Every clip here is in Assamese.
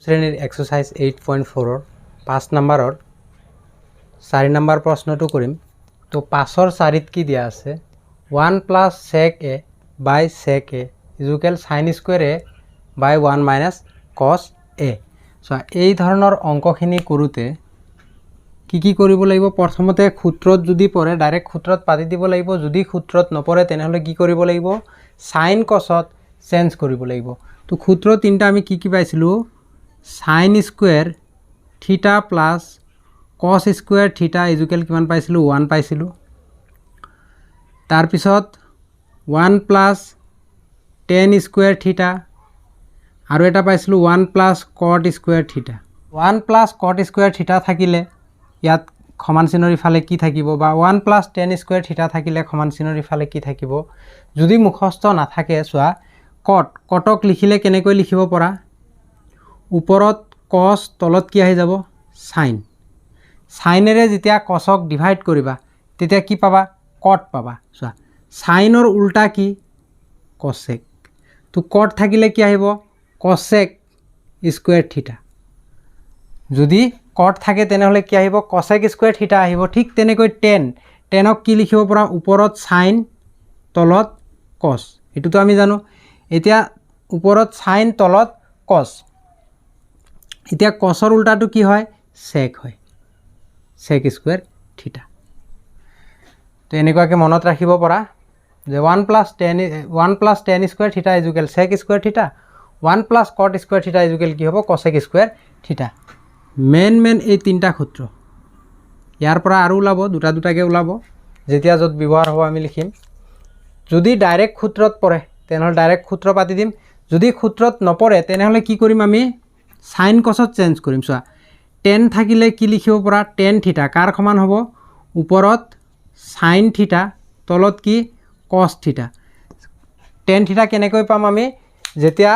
শ্ৰেণীৰ এক্সাৰসাইজ 8.4 5 নম্বৰৰ 4 নম্বৰ প্ৰশ্নটো কৰিম। তো 5ৰ 4ত কি দিয়া আছে 1 + sec a by sec a equal sin square a by 1 - cos a। So এই ধৰণৰ অংকখিনি কৰোঁতে কি কৰিব লাগিব প্ৰথমতে সূত্ৰত যদি পৰে ডাইৰেক্ট সূত্ৰত পাতি দিব লাগিব, যদি সূত্ৰত নপৰে তেনেহলে কি কৰিব লাগিব sin cosত চেঞ্জ কৰিব লাগিব। তো সূত্ৰ তিনটা আমি কি পাইছিলো sin স্কয়াৰ থিটা প্লাস cos স্কয়াৰ থিটা ইকুৱেল কিমান পাইছিলো 1 পাইছিলো। তাৰ পিছত 1 + tan স্কয়াৰ থিটা আৰু এটা পাইছিলো 1 + cot স্কয়াৰ থিটা। 1 + cot স্কয়াৰ থিটা থাকিলে ইয়াত সমান চিনৰ ইফালে কি থাকিব বা 1 + tan স্কয়াৰ থিটা থাকিলে সমান চিনৰ ইফালে কি থাকিব। যদি মুখস্থ নাথাকে চোৱা কটক লিখিলে কেনেকৈ লিখিব পৰা ওপৰত cos তলত কি আহি যাব sin। সাইনেৰে যেতিয়া cosক ডিভাইড কৰিবা তেতিয়া কি পাবা cot পাবা। চোৱা সাইনৰ উল্টা কি cosec। তো cot থাকিলে কি আহিব cosec স্কয়াৰ থিটা। যদি cot থাকে তেনেহলে কি আহিব cosec স্কয়াৰ থিটা আহিব। ঠিক তেনেকৈ tanক কি লিখিব পৰা ওপৰত sin তলত cos, এটোতো আমি জানো। এতিয়া ওপৰত sin তলত cos, এতিয়া cosৰ উল্টাটো কি হয় sec হয়, sec স্কয়াৰ থিটা। তো এনেকুৱাকে মনত ৰাখিব পৰা যে 1 + tan স্কয়াৰ থিটা ইকুৱেল sec স্কয়াৰ থিটা, 1 + cot স্কয়াৰ থিটা ইকুৱেল কি হ'ব cosec স্কয়াৰ থিটা। মেইন এই তিনটা সূত্ৰ ইয়াৰ পৰা আৰু ওলাব দুটাকে ওলাব, যেতিয়া যত ব্যৱহাৰ হ'ব আমি লিখিম। যদি ডাইৰেক্ট সূত্ৰত পৰে তেনেহলে ডাইৰেক্ট সূত্ৰ পাতি দিম, যদি সূত্ৰত নপৰে তেনেহলে কি কৰিম আমি sin cosত চেঞ্জ কৰিম। চোৱা tan থাকিলে কি লিখিব পৰা tan থিটা কাৰ সমান হ'ব ওপৰত sin থিটা তলত কি cos থিটা। tan থিটা কেনেকৈ পাম আমি যেতিয়া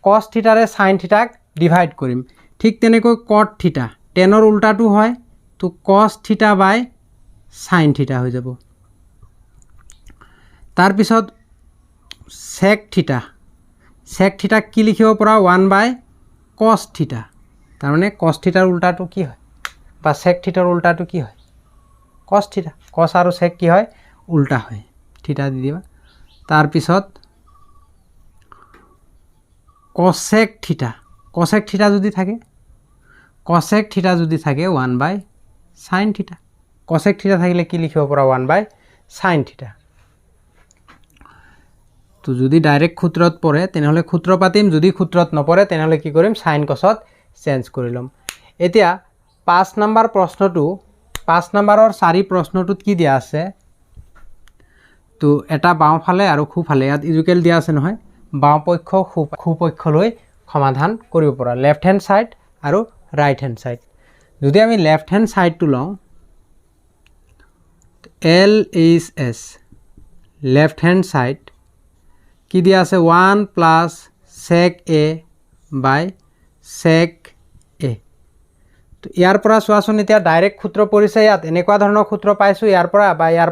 cos থিটাৰে sin থিটাক ডিভাইড কৰিম। ঠিক তেনেকৈ cot থিটা tanৰ উল্টাটো হয় তো cos থিটা বাই sin থিটা হৈ যাব। তাৰ পিছত sec থিটাক কি লিখিব পৰা 1 / cos থিটা। তাৰ মানে cos থিটাৰ উল্টাটো কি হয় বা sec থিটাৰ উল্টাটো কি হয় cos থিটা। cos আৰু sec কি হয় উল্টা হয়, থিটা দি দিবা। তাৰ পিছত cosec থিটা যদি থাকে 1 / sin থিটা। cosec থিটা থাকিলে কি লিখিব পৰা 1 / sin থিটা। তো যদি ডাইৰেক্ট সূত্ৰত পৰে তেনেহলে সূত্ৰ পাতিম, যদি সূত্ৰত নপৰে তেনেহলে কি কৰিম sin cosত চেঞ্জ কৰি লম। এতিয়া 5 নম্বৰ প্ৰশ্নটো 5 নম্বৰৰ 4 প্ৰশ্নটোত কি দিয়া আছে তো এটা বাওঁফালে আৰু খুফালে ইয়াত ইকুৱেল দিয়া আছে নহয়, বাওঁ পক্ষ খুপক্ষলৈ সমাধান কৰিব পৰা লেফট হেণ্ড সাইড আৰু ৰাইট হেণ্ড সাইড। যদি আমি লেফট হেণ্ড সাইডটো লওঁ LHS লেফট হেণ্ড সাইড কি দিয়া আছে 1 + sec a by sec a। তো ইয়াৰ পৰা চোৱাচোন এতিয়া ডাইৰেক্ট সূত্ৰ পৰিছে, ইয়াত এনেকুৱা ধৰণৰ সূত্ৰ পাইছো ইয়াৰ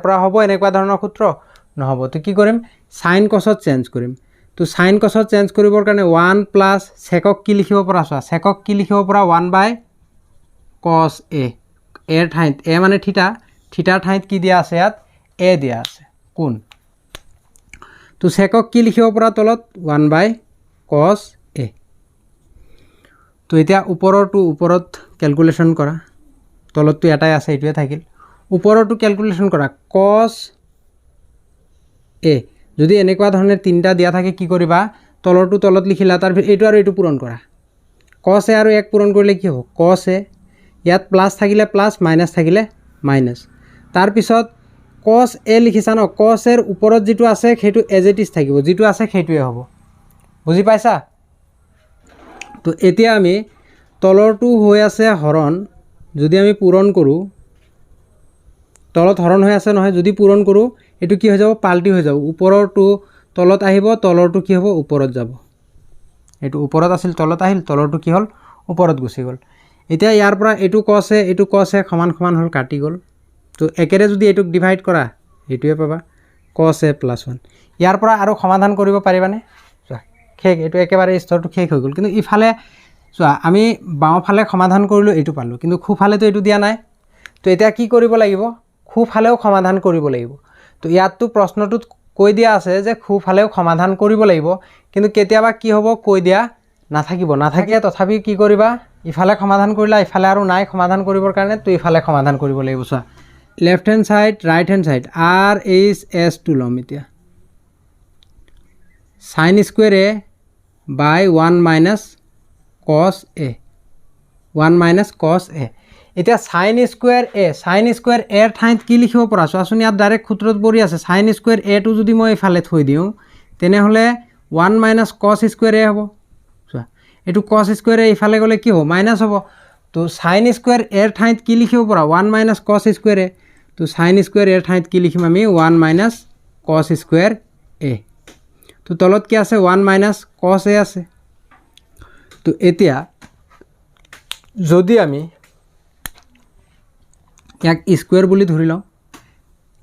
পৰা হ'ব এনেকুৱা ধৰণৰ সূত্ৰ নহ'ব। তো কি কৰিম sin cosত চেঞ্জ কৰিম। তো sin cosত চেঞ্জ কৰিবৰ কাৰণে 1 + secক কি লিখিব পৰা চোৱা secক কি লিখিব পৰা 1 / cos a। এৰ ঠাইত a মানে থিটাৰ ঠাইত কি দিয়া আছে ইয়াত a দিয়া আছে কোণ। তো secক কি লিখিব পৰা তলত 1 / cos a। তো এতিয়া ওপৰত ক্যালকুলেশন কৰা, তলতটো এটাই আছে এটোৱে থাকিল, ওপৰটো ক্যালকুলেশন কৰা cos a। যদি এনেকুৱা ধৰণে তিনটা দিয়া থাকে কি কৰিবা তলৰটো তলত লিখিলা, তাৰ এইটো আৰু এইটো পূৰণ কৰা। cos a আৰু 1 পূৰণ কৰিলে কি হ'ব cos a, ইয়াত প্লাস থাকিলে প্লাস মাইনাস থাকিলে মাইনাস। তাৰ পিছত cos a লিখিছা ন, cos এৰ ওপৰত যেটো আছে সেইটো এজ ইট ইজ থাকিব, যেটো আছে সেইটোৱে হ'ব। বুজি পাইছা? তো এতিয়া আমি তলৰটো হৈ আছে হৰণ, যদি আমি পূৰণ কৰো তলত হৰণ হৈ আছে নহয়, যদি পূৰণ কৰো এটো কি হৈ যাব পাল্টি হৈ যাব, ওপৰৰটো তলত আহিব তলৰটো কি হ'ব ওপৰত যাব। এটো ওপৰত আছিল তলত আহিল, তলৰটো কি হ'ল ওপৰত গুচি গ'ল। এতিয়া ইয়াৰ পৰা এটো cos a সমান হ'ল কাটি গ'ল। তো একেৰে যদি এটোক ডিভাইড কৰা এটোৱে পাবা cos a + 1। ইয়াৰ পৰা আৰু সমাধান কৰিব পাৰিবানে শেষ, এটো একেবাৰে স্তৰটো শেষ হৈ গ'ল। কিন্তু ইফালে চোৱা আমি বাওঁফালে সমাধান কৰিলোঁ এইটো পালোঁ, কিন্তু সোঁফালেতো এইটো দিয়া নাই। তো এতিয়া কি কৰিব লাগিব, সোঁফালেও সমাধান কৰিব লাগিব। তো ইয়াততো প্ৰশ্নটোত কৈ দিয়া আছে যে সোঁফালেও সমাধান কৰিব লাগিব, কিন্তু কেতিয়াবা কি হ'ব কৈ দিয়া নাথাকে তথাপি কি কৰিবা, ইফালে সমাধান কৰিলা, ইফালে আৰু নাই সমাধান কৰিবৰ কাৰণে, তো ইফালে সমাধান কৰিব লাগিব। চোৱা left hand side right hand side RHS ল'ম। এতিয়া sin square A by 1 minus cos A, 1 minus cos A। এতিয়া sin স্কুৱেৰ A ৰ ঠাইত কি লিখিব পৰা, চোৱাচোন ইয়াত ডাইৰেক্ট সূত্ৰত পৰি আছে। sin স্কুৱেৰ A টো যদি মই ইফালে থৈ দিওঁ তেনেহ'লে 1 মাইনাছ cos স্কুৱেৰ A হ'ব। চোৱা এইটো cos স্কুৱেৰ A ইফালে গ'লে কি হ'ব, মাইনাছ হ'ব। তো sin স্কুৱেৰ A ৰ ঠাইত কি লিখিব পৰা, 1 মাইনাছ cos স্কুৱেৰ A। তো sin স্কুৱেৰ A ৰ ঠাইত কি লিখিম আমি, 1 মাইনাছ cos স্কুৱেৰ A। তো তলত কি আছে, 1 মাইনাছ cos A আছে। তো এতিয়া যদি আমি ইয়াক স্কুৱেৰ বুলি ধৰি লওঁ,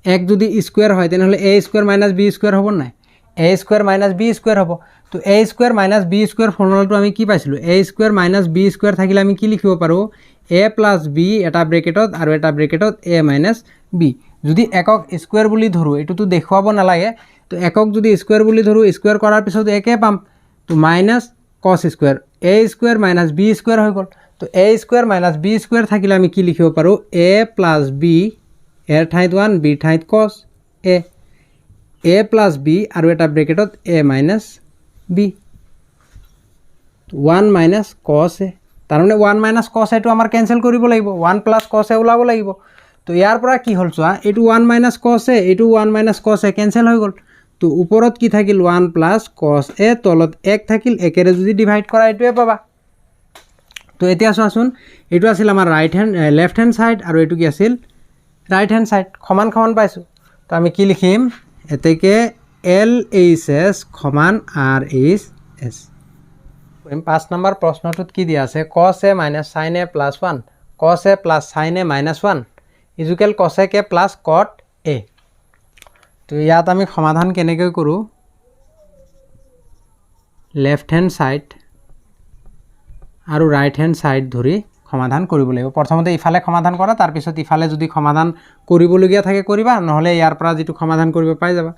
এক যদি স্কুৱেৰ হয় তেনেহ'লে A square minus B square হ'ব নাই, A square minus B square হ'ব। তো A square minus B square ফৰ্মুলাটো আমি কি পাইছিলোঁ, A square minus B square থাকিলে আমি কি লিখিব পাৰোঁ, A প্লাছ B এটা ব্ৰেকেটত আৰু এটা ব্ৰেকেটত A মাইনাছ B। যদি একক স্কুৱেৰ বুলি ধৰোঁ, এইটোতো দেখুৱাব নালাগে, তো একক যদি স্কুৱেৰ বুলি ধৰোঁ, স্কুৱেৰ কৰাৰ পিছত একে পাম। তো minus cos square, A square minus B square হৈ গ'ল। তো A square minus B square থাকিলে আমি কি লিখিব পাৰোঁ, A প্লাছ B, এৰ ঠাইত 1 B ঠাইত cos A প্লাছ B আৰু এটা ব্ৰেকেটত A minus B, 1 minus cos A। তাৰমানে 1 মাইনাছ cos A টো আমাৰ কেঞ্চেল কৰিব লাগিব, 1 প্লাছ cos A ওলাব লাগিব। তো ইয়াৰ পৰা কি হ'ল চোৱা, এইটো 1 মাইনাছ cos A, এইটো 1 মাইনাছ cos A কেঞ্চেল হৈ গ'ল। তো ওপৰত কি থাকিল, 1 প্লাছ cos A, তলত 1 থাকিল, একেৰে যদি ডিভাইড কৰা এইটোৱে পাবা। তো এতিয়া চোৱাচোন, এইটো আছিল আমাৰ লেফ্ট হেণ্ড ছাইড আৰু এইটো কি আছিল ৰাইট হেণ্ড ছাইড, সমান সমান পাইছোঁ। তো আমি কি লিখিম, এতেকে LHS সমান RHS। 5 নম্বৰ প্ৰশ্নটোত কি দিয়া আছে, cos A minus sin A plus 1, cos A plus sin A minus 1 equal cosec A plus cot A। তো ইয়াত আমি সমাধান কেনেকৈ কৰোঁ, লেফ্ট হেণ্ড ছাইড আৰু ৰাইট হেণ্ড ছাইড ধৰি সমাধান কৰিব লাগিব। প্ৰথমতে ইফালে সমাধান কৰা, তাৰপিছত ইফালে যদি সমাধান কৰিবলগীয়া থাকে কৰিবা, নহ'লে ইয়াৰ পৰা যিটো সমাধান কৰিব পাই যাবা।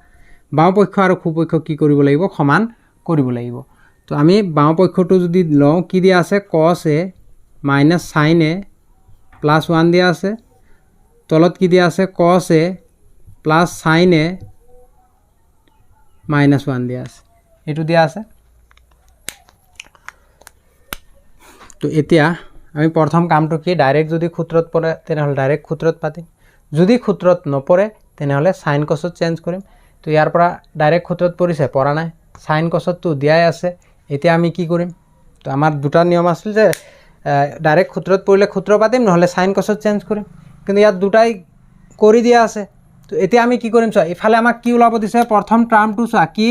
বাওঁ পক্ষ আৰু সোঁ পক্ষ কি কৰিব লাগিব, সমান কৰিব লাগিব। তো আমি বাওঁ পক্ষটো যদি লওঁ, কি দিয়া আছে, cos A minus sin A plus 1 দিয়া আছে, তলত কি দিয়া আছে, cos A plus sin A minus 1 দিয়া আছে, এইটো দিয়া আছে। তো এতিয়া আমি প্ৰথম কামটো কি, ডাইৰেক্ট যদি সূত্ৰত পৰে তেনেহ'লে ডাইৰেক্ট সূত্ৰত পাতিম, যদি সূত্ৰত নপৰে তেনেহ'লে সাইন কছত চেঞ্জ কৰিম। তো ইয়াৰ পৰা ডাইৰেক্ট সূত্ৰত পৰিছে, পৰা নাই, সাইন কছতটো দিয়াই আছে। এতিয়া আমি কি কৰিম, তো আমাৰ দুটা নিয়ম আছিল যে ডাইৰেক্ট সূত্ৰত পৰিলে সূত্ৰ পাতিম, নহ'লে সাইন কছত চেঞ্জ কৰিম, কিন্তু ইয়াত দুটাই কৰি দিয়া আছে। তো এতিয়া আমি কি কৰিম চোৱা, ইফালে আমাক কি ওলাব দিছে, প্ৰথম টাৰ্মটো চোৱা কি,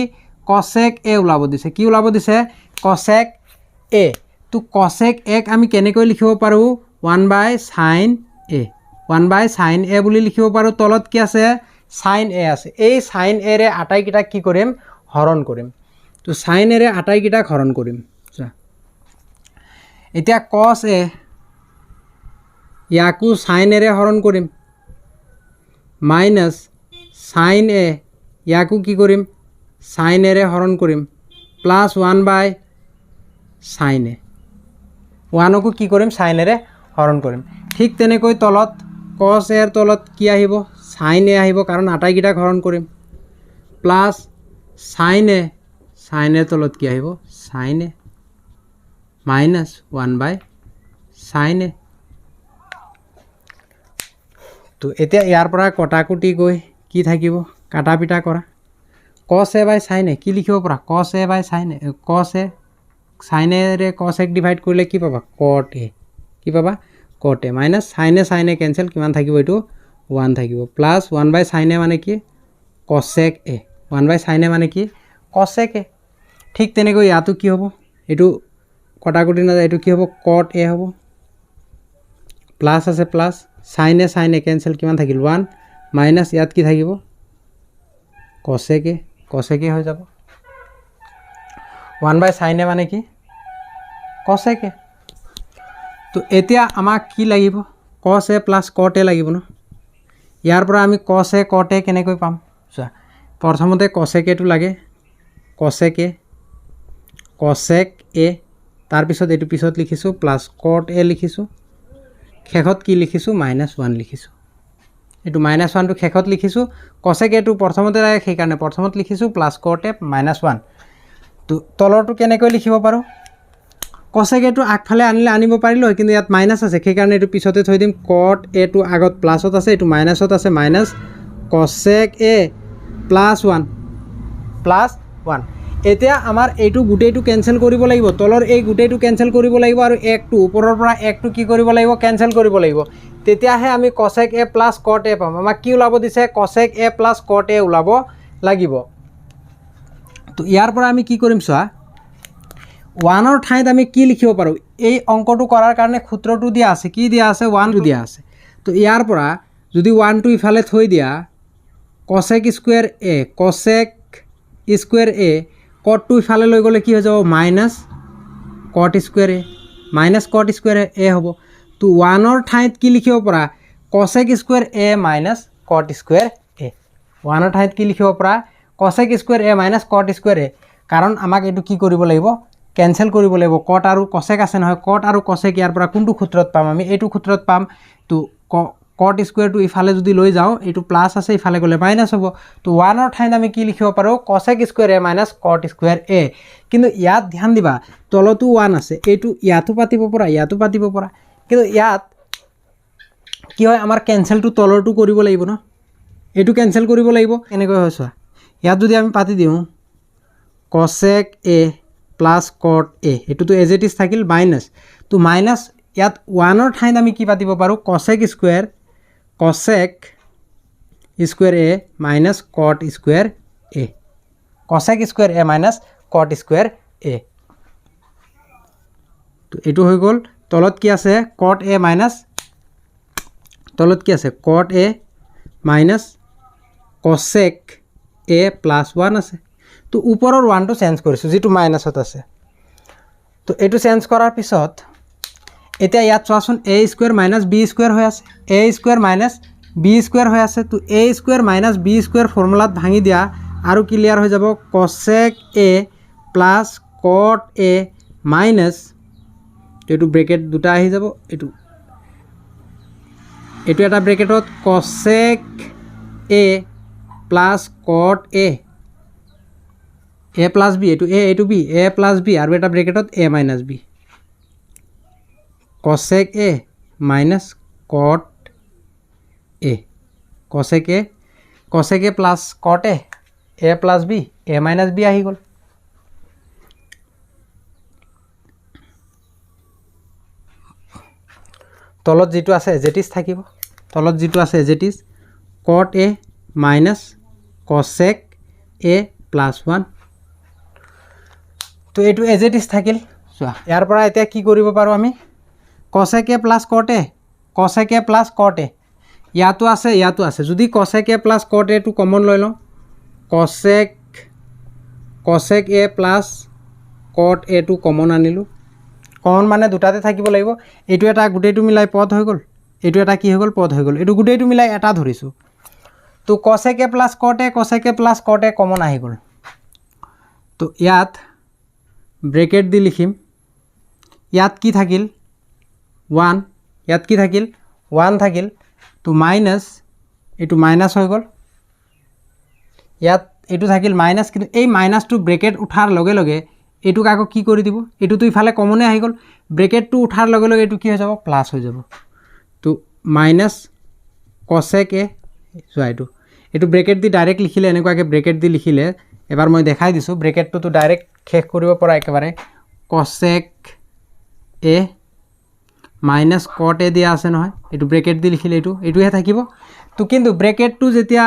cosec A ওলাব দিছে, কি ওলাব দিছে, cosec A। তো cosec A আমি কেনেকৈ লিখিব পাৰোঁ, 1/sin A, 1/sin A বুলি লিখিব পাৰোঁ। তলত কি আছে, sin A আছে, এই sin A ৰে আটাইকেইটাক কি কৰিম, হৰণ কৰিম। তো sin A ৰে আটাইকেইটাক হৰণ কৰিম। এতিয়া cos A ইয়াকো sin A ৰে হৰণ কৰিম, মাইনাছ sin A ইয়াকো কি কৰিম, sin A ৰে হৰণ কৰিম, প্লাছ 1/sin A, 1কো কি কৰিম, sin A ৰে হৰণ কৰিম। ঠিক তেনেকৈ তলত cos A ৰ তলত কি আহিব, sin A আহিব, কাৰণ আটাইকেইটাক হৰণ কৰিম, plus sin A, sin A তলত কি আহিব, sin A minus 1/sin A। তো এতিয়া ইয়াৰ পৰা কটাকুটি গৈ কি থাকিব, কাটা পিটা কৰা, cos A/sin A কি লিখিব পৰা, cos A/sin A, cos A sin A ৰে cos A ডিভাইড কৰিলে কি পাবা, cot A, কি পাবা, cot A, minus sin A cancel, কিমান থাকিব এইটো 1 থাকিব, প্লাছ 1/sin A মানে কি, cosec A, 1/sin A মানে কি, cosec A। ঠিক তেনেকৈ ইয়াতো কি হ'ব, এইটো কটাকুটি নাযায়, এইটো কি হ'ব, cot A হ'ব, প্লাছ আছে প্লাছ, sin A কেঞ্চেল, কিমান থাকিল 1, মাইনাছ ইয়াত কি থাকিব, cosec A হৈ যাব। 1/sin A মানে কি, cosec A। তো এতিয়া আমাক কি লাগিব cos a plus cot a লাগিব ন ইয়াৰ পৰা আমি cos a cot a কেনেকৈ পাম চোৱা প্ৰথমতে cosec a টো লাগে cosec a তাৰ পিছত এটো পিছত লিখিছো প্লাস cot a লিখিছো শেষত কি লিখিছো -1 লিখিছো এটো -1 টো শেষত লিখিছো cosec a টো প্ৰথমতে লাগে সেই কাৰণে প্ৰথমত লিখিছো প্লাস cot a -1 তো তলৰটো কেনেকৈ লিখিব পাৰো cosec a টো আগফালে আনিলে আনিব পাৰিলো কিন্তু ইয়াত মাইনাস আছে সেই কাৰণে এটো পিছতে থৈ দিম cot a টো আগত প্লাসত আছে এটো মাইনাসত আছে মাইনাস cosec a +1 এতিয়া আমাৰ এইটো গুটেইটো ক্যান্সেল কৰিব লাগিব তলৰ এই গুটেইটো ক্যান্সেল কৰিব লাগিব আৰু একটো ওপৰৰ পৰা একটো কি কৰিব লাগিব ক্যান্সেল কৰিব লাগিব তেতিয়াহে আমি cosec a + cot a পাম আমাক কি ওলাব দিছে cosec a + cot a ওলাব লাগিব তো ইয়াৰ পৰা আমি কি কৰিম চোৱা 1 ৰ ঠাইত আমি কি লিখিব পাৰো এই অঙ্কটো কৰাৰ কাৰণে সূত্ৰটো দিয়া আছে কি দিয়া আছে 1 দিয়া আছে তো ইয়াৰ পৰা যদি 1 টো ইফালে থৈ দিয়া cosec square a cosec square a cot টো ইফালে লৈ গলে কি হৈ যাব -cot square a -cot square a হ'ব তো 1 ৰ ঠাইত কি লিখিব পৰা cosec square a -cot square a 1 ৰ ঠাইত কি লিখিব পৰা cosec square a -cot square a কাৰণ আমাক এটো কি কৰিব লাগিব ক্যান্সেল কৰিব লাগিব cot আৰু cosec আছে নহয় cot আৰু cosec ইয়াৰ পৰা কোনটো সূত্ৰত পাম আমি এটো সূত্ৰত পাম তো cot স্কয়ার টো ইফালে যদি লৈ যাও এটো প্লাস আছে ইফালে গলে মাইনাস হ'ব তো 1 ৰ ঠাইত আমি কি লিখিব পাৰো cosec square a -cot square a কিন্তু ইয়াত ধ্যান দিবা তলতো 1 আছে এটো ইয়াতো পাতিব পৰা কিন্তু ইয়াত কি হয় আমাৰ ক্যান্সেলটো তলৰটো কৰিব লাগিব ন এটো ক্যান্সেল কৰিব লাগিব এনেকৈ হৈছে ইয়াত যদি আমি পাতি দিও cosec a plus cot a এটো তো as it is থাকিল মাইনাস তো মাইনাস ইয়াত 1 ৰ ঠাইত আমি কি পাতিব পাৰো cosec square a -cot square a cosec square a -cot square a তো এটো হৈ গল তলত কি আছে cot a তলত কি আছে cot a cosec a +1 আছে তো ওপৰৰ 1 টো চেঞ্জ কৰিছো যেটো মাইনাসত আছে তো এটো চেঞ্জ কৰাৰ পিছত এতিয়া ইয়াত চোৱাচোন a স্কয়াৰ - b স্কয়াৰ হৈ আছে a স্কয়াৰ - b স্কয়াৰ হৈ আছে তো a স্কয়াৰ - b স্কয়াৰ ফৰ্মুলাত ভাঙি দিয়া আৰু ক্লিয়াৰ হৈ যাব cosec a + cot a minus এটো ব্ৰেকেট দুটা আহি যাব এটো এটা ব্ৰেকেটত cosec a + cot a plus b এটো a এটো b a plus b আৰু এটা ব্ৰেকেটত a minus b cosec a minus cot a cosec a plus cot a plus b a minus b আহি গল তলত যেটো আছে এজেটিস থাকিব তলত যেটো আছে এজেটিস cot a minus cosec a +1 তো এটো as it is থাকিল চোৱা ইয়াৰ পৰা এতিয়া কি কৰিব পাৰো আমি cosec a + cot a ইয়াতো আছে যদি cosec a + cot a টো কমন লৈ লওঁ cosec a + cot a টো কমন আনিলো কমন মানে দুটাতে থাকিব লাগিব এটো এটা গুটেটো মিলাই পদ হৈ গল এটো এটা কি হৈ গল পদ হৈ গল এটো গুটেটো মিলাই এটা ধৰিছো তো cosec a + cot a common আহি গল তো ইয়াত ব্ৰেকেট দি লিখিম ইয়াত কি থাকিল 1 ইয়াত কি থাকিল 1 থাকিল তো মাইনাস এটো মাইনাস হৈ গল ইয়াত এটো থাকিল মাইনাস কিন্তু এই মাইনাসটো ব্ৰেকেট উঠাৰ লগে লগে এটো কাকো কি কৰি দিব এটো তো ইফালে কমনে আহি গল ব্ৰেকেটটো উঠাৰ লগে লগে এটো কি হৈ যাব প্লাস হৈ যাব তো মাইনাস cosec a সো এটো ব্ৰেকেট দি ডাইৰেক্ট লিখিলে এনেকুৱাকে ব্ৰেকেট দি লিখিলে এবাৰ মই দেখাই দিছো ব্ৰেকেটটো তো ডাইৰেক্ট শেষ কৰিব পৰা একেবাৰে cosec a minus cot a দিয়া আছে নহয় এটো ব্ৰেকেট দি লিখিলে এটোহে থাকিব তো কিন্তু ব্ৰেকেটটো যেতিয়া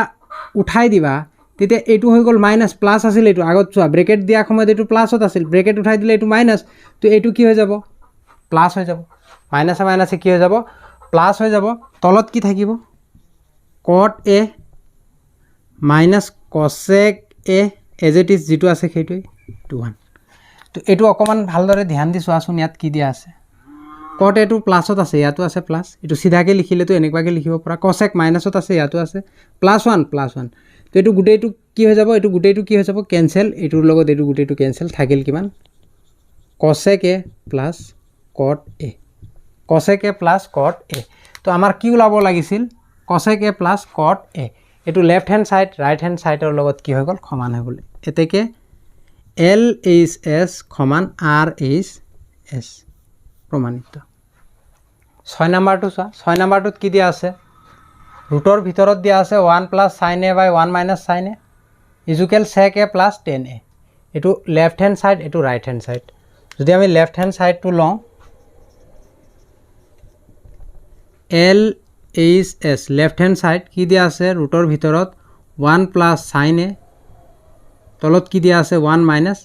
উঠাই দিবা তেতিয়া এটো হৈ গল মাইনাস প্লাস আছিল এটো আগত চোৱা ব্ৰেকেট দিয়া সময়ত এটো প্লাসত আছিল ব্ৰেকেট উঠাই দিলে এটো মাইনাস তো এটো কি হৈ যাব প্লাস হৈ যাব মাইনাসে মাইনাসে কি হৈ যাব প্লাস হৈ যাব তলত কি থাকিব cot a minus cosec a as it is যেটো আছে সেইটোই 1 তো এটো অকমান ভালদৰে ধ্যান দি চোৱাচোন ইয়াত কি দিয়া আছে কট এটো প্লাছত আছে ইয়াতো আছে প্লাছ এটো সিধাকে লিখিলেতো এনেকুৱাকে লিখিব পৰা কসেক মাইনাছত আছে ইয়াতো আছে +1 তো এটো গুটেইটো কি হৈ যাব এটো গুটেইটো কি হৈ যাব ক্যান্সেল এটোৰ লগত এটো গুটেইটো ক্যান্সেল থাকিল কিমান cosec a plus cot a cosec a plus cot a তো আমাৰ কি ওলাব লাগিছিল cosec a plus cot a এটো left hand side right hand সাইডৰ লগত কি হৈ গল সমান হৈ গল এতেকে LHS সমান RHS প্ৰমাণিত 6 নাম্বাৰটো চোৱা 6 নাম্বাৰটোত কি দিয়া আছে ৰুটৰ ভিতৰত দিয়া আছে 1 + sin a / 1 - sin a equal sec a + tan a এটো লেফট হ্যান্ড সাইড এটো রাইট হ্যান্ড সাইড যদি আমি লেফট হ্যান্ড সাইডটো লওঁ LHS লেফট হ্যান্ড সাইড কি দিয়া আছে ৰুটৰ ভিতৰত 1 + sin a তলত কি দিয়া আছে 1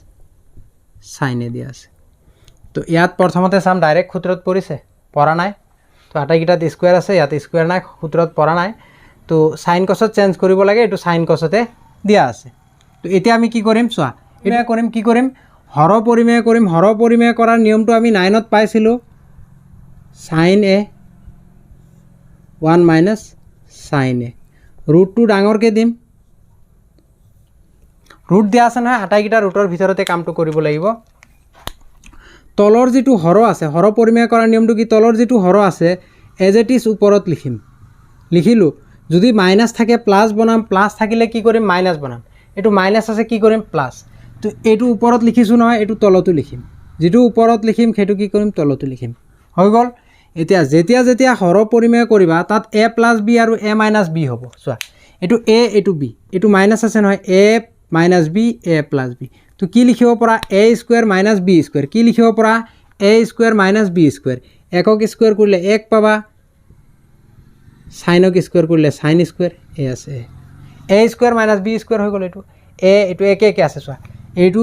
- sin a দিয়া আছে তো ইয়াত প্ৰথমতে চাম ডাইৰেক্ট সূত্ৰত পৰিছে পৰা নাই তো আটাইকিটাত স্কয়াৰ আছে ইয়াত স্কয়াৰ নাই সূত্ৰত পৰা নাই তো sin cosত চেঞ্জ কৰিব লাগে এটো sin cosতে দিয়া আছে তো এতিয়া আমি কি কৰিম চোৱা এটা কৰিম কি কৰিম হৰ পৰিমেয় কৰিম হৰ পৰিমেয় কৰাৰ নিয়মটো আমি 9ত পাইছিলো sin a 1 - sin a ৰুটটো ডাঙৰকে দিম ৰুট দিয়া আছে নহয় আটাইকিটা ৰুটৰ ভিতৰতে কামটো কৰিব লাগিব তলৰ যেটো হৰ আছে হৰ পৰিমেয় কৰাৰ নিয়মটো কি তলৰ যেটো হৰ আছে এজ ইট ইজ ওপৰত লিখিম লিখিলো যদি মাইনাস থাকে প্লাস বনাম প্লাস থাকিলে কি কৰিম মাইনাস বনাম এটো মাইনাস আছে কি কৰিম প্লাস তো এটো ওপৰত লিখিছো নহয় এটো তলতো লিখিম যেটো ওপৰত লিখিম হেতু কি কৰিম তলতো লিখিম হৈ গল এতিয়া যেতিয়া যেতিয়া হৰ পৰিমেয় কৰিবা তাত a + b আৰু a - b হ'ব চোৱা এটো a এটো b এটো মাইনাস আছে নহয় a - b a + b তো কি লিখিব পৰা a² - b² কি লিখিব পৰা a² - b² একক স্কয়াৰ কৰিলে 1 পাবা সাইনক স্কয়াৰ কৰিলে sin স্কয়ার a আছে a² - b² হৈ গল এটো এটো একে একে আছে চোৱা এইটো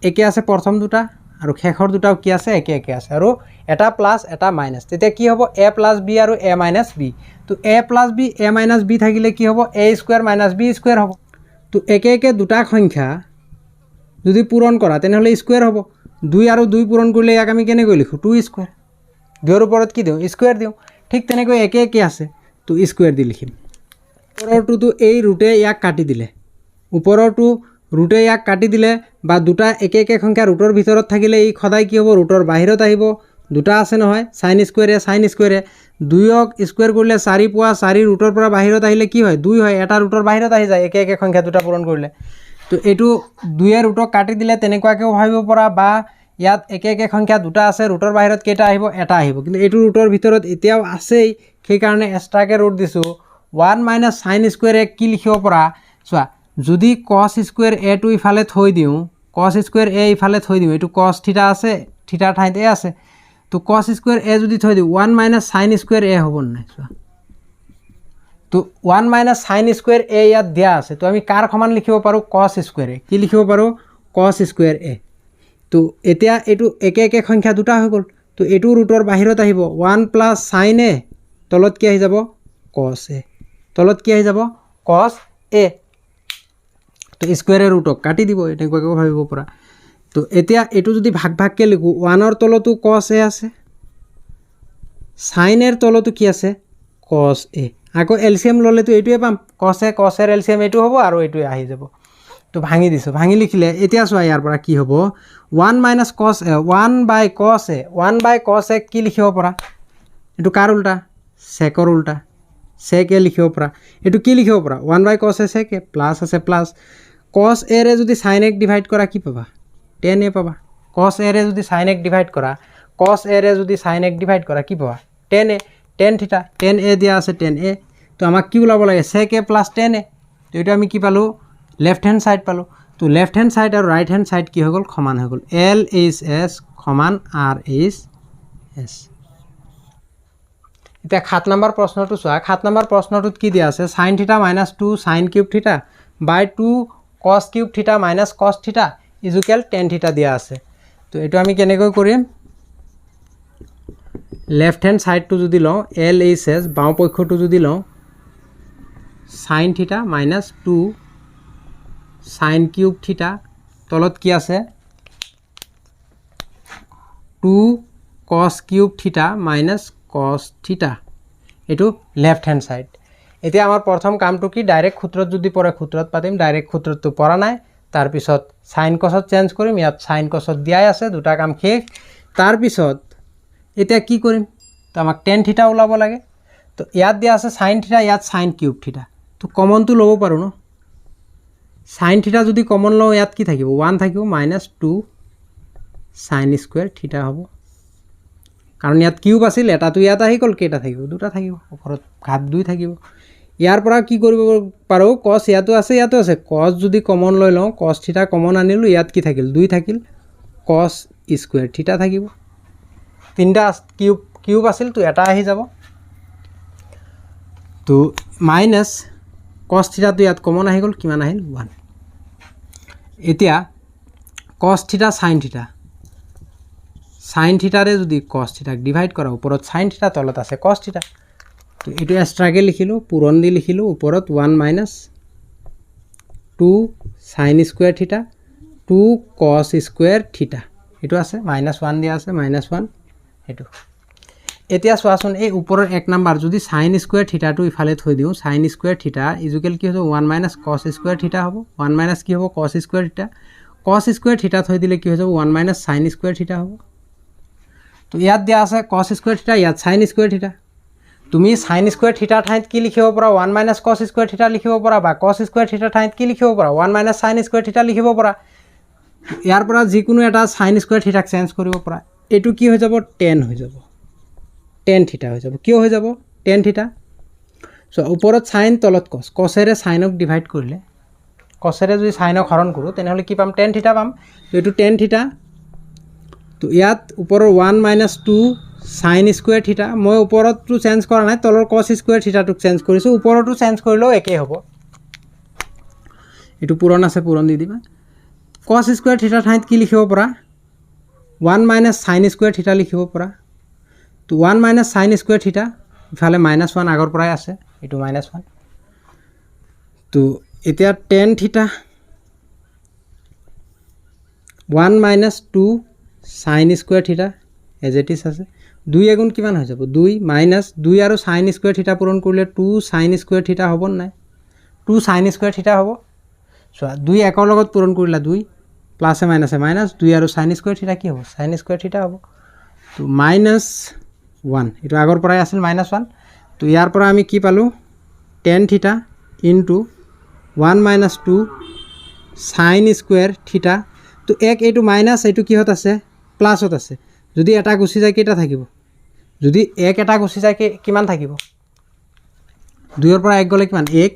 একে আছে প্ৰথম দুটা আৰু শেষৰ দুটাও কি আছে একে একে আছে আৰু এটা প্লাস এটা মাইনাস তেতিয়া কি হ'ব a + b আৰু a - b তো a + b a - b থাকিলে কি হ'ব a² - b² হ'ব তো একে একে দুটা সংখ্যা যদি পূৰণ কৰা তেনেহলে স্কয়াৰ হ'ব 2 আৰু 2 পূৰণ কৰিলে ইয়াক আমি কেনেকৈ লিখো 2² 2 ৰ ওপৰত কি দিও স্কয়াৰ দিও ঠিক তেনেকৈ একে একে আছে তো স্কয়াৰ দি লিখিম ওপৰৰটো এই ৰুটে ইয়াক কাটি দিলে ওপৰৰটো ৰুটে ইয়াক কাটি দিলে বা দুটা একে একে সংখ্যা ৰুটৰ ভিতৰত থাকিলে এই খদাই কি হ'ব ৰুটৰ বাহিৰত আহিব দুটা আছে নহয় sin স্কয়াৰে 2ক স্কয়াৰ কৰিলে 4 পোৱা 4 ৰুটৰ পৰা বাহিৰত আহিলে কি হয় 2 হয় এটা ৰুটৰ বাহিৰত আহি যায় একে একে সংখ্যা দুটা পূৰণ কৰিলে তো এটো 2 এ ৰুটক কাটি দিলে তেনেকুৱাকেও ভাবিব পৰা বা ইয়াত একে একে সংখ্যা দুটা আছে ৰুটৰ বাহিৰত কেটা আহিব এটা আহিব কিন্তু এটো ৰুটৰ ভিতৰত এতিয়াও আছেই সেই কাৰণে এক্সট্ৰাকে ৰুট দিছো 1 - sin স্কয়াৰ a কি লিখিব পৰা চোৱা যদি cos স্কয়াৰ a টো ইফালে থৈ দিও cos স্কয়াৰ a ইফালে থৈ দিও এটো cos থিটা আছে থিটাৰ ঠাইতে আছে তো cos স্কয়াৰ a যদি থৈ দিও 1 - sin স্কয়াৰ a হ'ব নাই চোৱা তো 1 - sin স্কয়াৰ a ইয়াত দিয়া আছে তো আমি কাৰ সমান লিখিব পাৰো cos স্কয়াৰ a কি লিখিব পাৰো cos স্কয়াৰ a তো এতিয়া এটো একে একে সংখ্যা দুটা হৈ গল তো এটো ৰুটৰ বাহিৰত আহিব 1 + sin a তলত কি আহি যাব cos a তলত কি আহি যাব cos a তো স্কয়াৰৰ ৰুটক কাটি দিব এনেকুৱাকৈ ভাবিব পৰা তো এতিয়া এটো যদি ভাগ ভাগকে লিখো 1 ৰ তলতো cos a আছে sin এৰ তলতো কি আছে cos a আকৌ এলসিএম ললে তো এটোৱে পাম cos এৰ এলসিএম এটো হ'ব আৰু এটোৱে আহি যাব তো ভাঙি দিছো ভাঙি লিখিলে এতিয়া চোৱা ইয়াৰ পৰা কি হ'ব 1 - cos a 1/cos a কি লিখিব পৰা এটো কাৰ উল্টা secৰ উল্টা sec a লিখিব পৰা এটো কি লিখিব পৰা 1/cos a sec a plus আছে প্লাস cos a ৰে যদি sin a ডিভাইড কৰা কি পাবা tan a পাবা cos a ৰে যদি sin a ডিভাইড কৰা cos a ৰে যদি sin a ডিভাইড কৰা কি পাবা tan a tan থিটা tan a দিয়া আছে tan a তো আমাক কি ওলাব লাগে sec a + tan a তো এটা আমি কি পালো লেফট হ্যান্ড সাইড পালো তো লেফট হ্যান্ড সাইড আৰু রাইট হ্যান্ড সাইড কি হৈ গল সমান হৈ গল LHS = RHS এতিয়া 7 নম্বৰ প্ৰশ্নটো চোৱা 7 নম্বৰ প্ৰশ্নটোত কি দিয়া আছে sin θ - 2 sin cube θ / 2 cos cube θ - cos θ equal tan θ দিয়া আছে তো এটো আমি কেনেকৈ কৰিম লেফট হ্যান্ড সাইডটো যদি লও LHS বাও পক্ষটো যদি লও sin θ - 2 sin কিউব θ তলত কি আছে 2 কছ কিউব থিটা মাইনাছ কছ থিটা, এইটো লেফট হেণ্ড ছাইড। এতিয়া আমাৰ প্ৰথম কামটো কি, ডাইৰেক্ট সূত্ৰত যদি পৰে সূত্ৰত পাতিম, ডাইৰেক্ট সূত্ৰটো পৰা নাই, তাৰপিছত চাইন কছত চেঞ্জ কৰিম, ইয়াত চাইন কছত দিয়াই আছে, দুটা কাম শেষ। তাৰপিছত এতিয়া কি কৰিম, তো আমাক টেন থিটা ওলাব লাগে, তো ইয়াত দিয়া আছে চাইন থিটা, ইয়াত চাইন কিউব থিটা, তো কমনটো ল'ব পাৰোঁ ন। চাইন থিটা যদি কমন লওঁ ইয়াত কি থাকিব, 1 থাকিব মাইনাছ 2 চাইন স্কুৱেৰ থিটা হ'ব, কাৰণ ইয়াত কিউব আছিল, এটাটো ইয়াত আহি গ'ল, কেইটা থাকিব, দুটা থাকিব, ওপৰত ঘাত 2 থাকিব। ইয়াৰ পৰা কি কৰিব পাৰোঁ, কছ ইয়াতো আছে ইয়াতো আছে, কছ যদি কমন লৈ লওঁ, কছ থিটা কমন আনিলোঁ, ইয়াত কি থাকিল 2 থাকিল, কছ স্কুৱেৰ থিটা থাকিব, তিনিটা কিউব আছিল, তো এটা আহি যাব, তো মাইনাছ কছ থিটাটো ইয়াত কমন আহি গ'ল, কিমান আহিল 1। এতিয়া কছ থিটা চাইন থিটা, চাইন থিটাৰে যদি কছ থিটাক ডিভাইড কৰা, ওপৰত চাইন থিটা তলত আছে কছ থিটা, তো এইটো এক্সট্ৰাকৈ লিখিলোঁ, পূৰণ দি লিখিলোঁ, ওপৰত 1 মাইনাছ 2 চাইন স্কুৱেৰ থিটা 2 কছ স্কুৱেৰ থিটা, এইটো আছে -1 দিয়া আছে, -1 এইটো। এতিয়া চোৱাচোন, এই ওপৰৰ 1 নাম্বাৰ যদি চাইন স্কুৱেৰ থিটাটো ইফালে থৈ দিওঁ, চাইন স্কুৱেৰ থিটা ইজুকেল কি হ'ব 1 মাইনাছ কছ স্কুৱেৰ থিটা হ'ব, 1 মাইনাছ কি হ'ব কছ স্কুৱেৰ থিটা, কছ স্কুৱেৰ থিটা থৈ দিলে কি হৈ যাব 1 মাইনাছ চাইন স্কুৱেৰ থিটা হ'ব। তো ইয়াত দিয়া আছে কছ স্কুৱেৰ থিটা, ইয়াত চাইন স্কুৱেৰ থিটা, তুমি চাইন স্কুৱেৰ থিটাৰ ঠাইত কি লিখিব পাৰা 1 মাইনাছ কছ স্কুৱেৰ থিটা লিখিব পাৰা, বা কছ স্কুৱেৰ থিটাৰ ঠাইত কি লিখিব পাৰা 1 মাইনাছ চাইন স্কুৱেৰ থিটা লিখিব পাৰা। ইয়াৰ পৰা যিকোনো এটা চাইন স্কুৱেৰ থিটাক চেঞ্জ কৰিব পাৰা, এইটো কি হৈ যাব টেন হৈ যাব, টেন থিটা হৈ যাব, কিয় হৈ যাব টেন থিটা, চ' ওপৰত চাইন তলত কছ, কছেৰে চাইনক ডিভাইড কৰিলে, কছেৰে যদি চাইনক হৰণ কৰোঁ তেনেহ'লে কি পাম টেন থিটা পাম, তো এইটো টেন থিটা। তো ইয়াত ওপৰৰ 1 মাইনাছ 2 চাইন স্কুৱেৰ থিটা, মই ওপৰতটো চেঞ্জ কৰা নাই, তলৰ কছ স্কুৱেৰ থিটাটোক চেঞ্জ কৰিছোঁ, ওপৰতো চেঞ্জ কৰিলেও একেই হ'ব, এইটো পূৰণ আছে পূৰণ দি দিবা। কছ স্কুৱেৰ থিটাৰ ঠাইত কি লিখিব পৰা 1 মাইনাছ চাইন স্কুৱেৰ থিটা লিখিব পৰা, তো 1 মাইনাছ চাইন স্কুৱেৰ থিটা, ইফালে -1 আগৰ পৰাই আছে, এইটো -1। তো এতিয়া tan theta 1 minus 2 sign square থিটা এজ ইট ইজ আছে, 2 এগুণ কিমান হৈ যাব 2 মাইনাছ 2 আৰু চাইন স্কুৱেৰ থিটা পূৰণ কৰিলে 2 চাইন স্কুৱেৰ থিটা হ'ব নাই, 2 চাইন স্কুৱেৰ থিটা হ'ব। চোৱা 2 একৰ লগত পূৰণ কৰিলা 2 প্লাছে মাইনাছে মাইনাছ, 2 আৰু চাইন স্কুৱেৰ থিটা কি হ'ব চাইন স্কুৱেৰ থিটা হ'ব, তো -1 এইটো আগৰ পৰাই আছিল -1। তো ইয়াৰ পৰা আমি কি পালোঁ tan theta into 1 minus 2 sign square থিটা, তো এইটো মাইনাছ এইটো কিহত আছে প্লাছত আছে, যদি এটা গুচি যায় কেইটা থাকিব, যদি এটা গুচি যায় কিমান থাকিব, 2ৰ পৰা 1 গ'লে কিমান 1,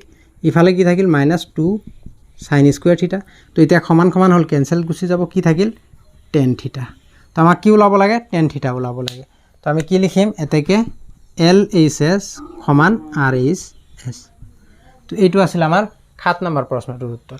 ইফালে কি থাকিল -2 চাইন স্কুৱেৰ থিটা, তো এতিয়া সমান সমান হ'ল কেঞ্চেল গুচি যাব, কি থাকিল টেন থিটা। তো আমাক কি ওলাব লাগে টেন থিটা ওলাব লাগে, তো আমি কি লিখিম এতেকে LHS সমান RHS। তো এইটো আছিল আমাৰ 7 নম্বৰ প্ৰশ্নটোৰ উত্তৰ।